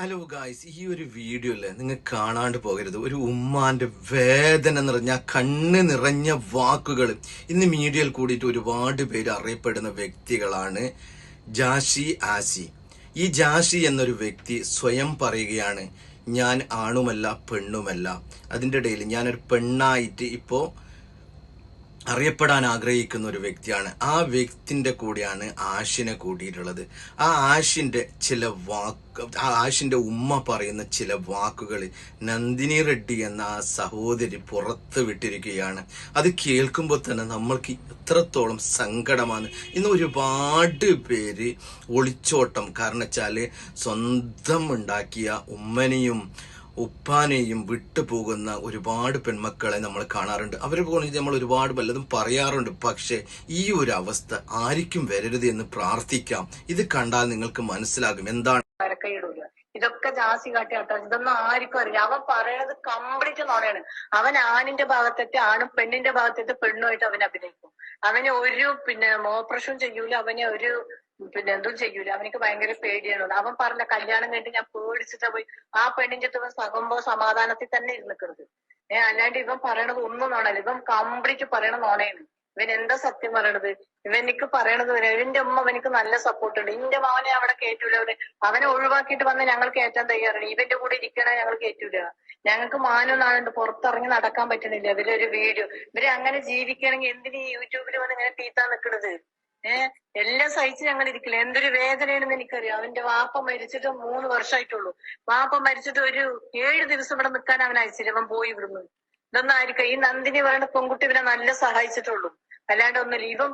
Hello guys, ഈ ഒരു video അല്ലേ നിങ്ങൾ കാണാണ്ട് പോകരുത്. ഒരു ഉമ്മാന്റെ വേദന നിറഞ്ഞ കണ്ണ് നിറഞ്ഞ വാക്കുകൾ ഇന്ന് മീഡിയയിൽ കൂടിയിട്ട് ഒരുപാട് പേര് അറിയപ്പെടുന്ന വ്യക്തികളാണ് ജാഷി ആസി. ഈ ജാഷി എന്നൊരു വ്യക്തി സ്വയം പറയുകയാണ്, ഞാൻ ആണുമല്ല പെണ്ണുമല്ല. അതിൻ്റെ ഇടയിൽ ഞാനൊരു പെണ്ണായിട്ട് ഇപ്പോ അറിയപ്പെടാൻ ആഗ്രഹിക്കുന്ന ഒരു വ്യക്തിയാണ്. ആ വ്യക്തിന്റെ കൂടെയാണ് ആഷിനെ കൂടിയിട്ടുള്ളത്. ആഷിന്റെ ഉമ്മ പറയുന്ന ചില വാക്കുകൾ നന്ദിനി റെഡ്ഡി എന്ന ആ സഹോദരി പുറത്ത് വിട്ടിരിക്കുകയാണ്. അത് കേൾക്കുമ്പോൾ തന്നെ നമ്മൾക്ക് എത്രത്തോളം സങ്കടമാണ്. ഇന്ന് ഒരുപാട് പേര് ഒളിച്ചോട്ടം, കാരണം വെച്ചാല് സ്വന്തം ഉണ്ടാക്കിയ ഉമ്മനെയും ഉപ്പാനെയും വിട്ടുപോകുന്ന ഒരുപാട് പെൺമക്കളെ നമ്മൾ കാണാറുണ്ട്. അവരെ പോലെ നമ്മൾ ഒരുപാട് വല്ലതും പറയാറുണ്ട്. പക്ഷെ ഈ ഒരു അവസ്ഥ ആർക്കും വരരുത് എന്ന് പ്രാർത്ഥിക്കാം. ഇത് കണ്ടാൽ നിങ്ങൾക്ക് മനസ്സിലാകും എന്താണ്. ഇതൊക്കെ ജാസി കാട്ടിയാട്ടോ, ഇതൊന്നും ആർക്കും അറിയില്ല. അവൻ പറയണത് കംപ്ലീറ്റ് നോണയാണ്. അവൻ ആണിന്റെ ഭാഗത്തെത്തി ആണും പെണ്ണിന്റെ ഭാഗത്തെത്തി പെണ്ണുമായിട്ട് അവൻ അഭിനയിക്കും. അവന് ഒരു ഓപ്പറേഷൻ ചെയ്യൂല, അവനെ ഒരു എന്തും ചെയ്യൂല. അവനക്ക് ഭയങ്കര പേടിയാണ്. അവൻ പറഞ്ഞ കല്യാണം കഴിഞ്ഞിട്ട് ഞാൻ പേടിച്ചിട്ടാ പോയി ആ പെണ്ണിന്റെ അടുത്ത് സകുമ്പോ സമാധാനത്തിൽ തന്നെ ഇരുന്നിക്കണത്. അല്ലാണ്ട് ഇവൻ പറയണത് ഒന്നും നോണല്ല. ഇവൻ കംപ്ലീറ്റ് പറയണ നോണയാണ്. ഇവൻ എന്താ സത്യം പറയണത്? ഇവനിക്ക് പറയണത് ഇവന്റെ ഉമ്മ അവനിക്ക് നല്ല സപ്പോർട്ട് ഉണ്ട്. ഇന്റെ മോനെ അവിടെ കയറ്റൂല. അവനെ ഒഴിവാക്കിയിട്ട് വന്ന് ഞങ്ങൾ കയറ്റാൻ തയ്യാറാണ്. ഇവന്റെ കൂടെ ഇരിക്കണ ഞങ്ങൾ കയറ്റൂല. ഞങ്ങൾക്ക് മാനം നാളുണ്ട്, പുറത്തിറങ്ങി നടക്കാൻ പറ്റണില്ല. ഇവരൊരു വീഡിയോ ഇവര് അങ്ങനെ ജീവിക്കണമെങ്കിൽ എന്തിന് ഈ യൂട്യൂബിൽ വന്ന് ഇങ്ങനെ തീത്താൻ നിൽക്കണത്? എല്ലാം സഹിച്ച് ഞങ്ങൾ ഇരിക്കില്ല. എന്തൊരു വേദനയാണെന്ന് എനിക്കറിയാം. അവന്റെ വാപ്പ മരിച്ചിട്ട് 3 വർഷമായിട്ടുള്ളൂ. വാപ്പ മരിച്ചിട്ട് ഒരു 7 ദിവസം ഇവിടെ നിൽക്കാൻ അവൻ അയച്ചില്ല. അവൻ പോയി ഇവിടുന്ന്. ഇതൊന്നും ആയിരിക്കും ഈ നന്ദിനി പറയുന്ന പെൺകുട്ടി ഇവരെ നല്ല സഹായിച്ചിട്ടുള്ളൂ, അല്ലാണ്ട് ഒന്നുമില്ല. ഇവൻ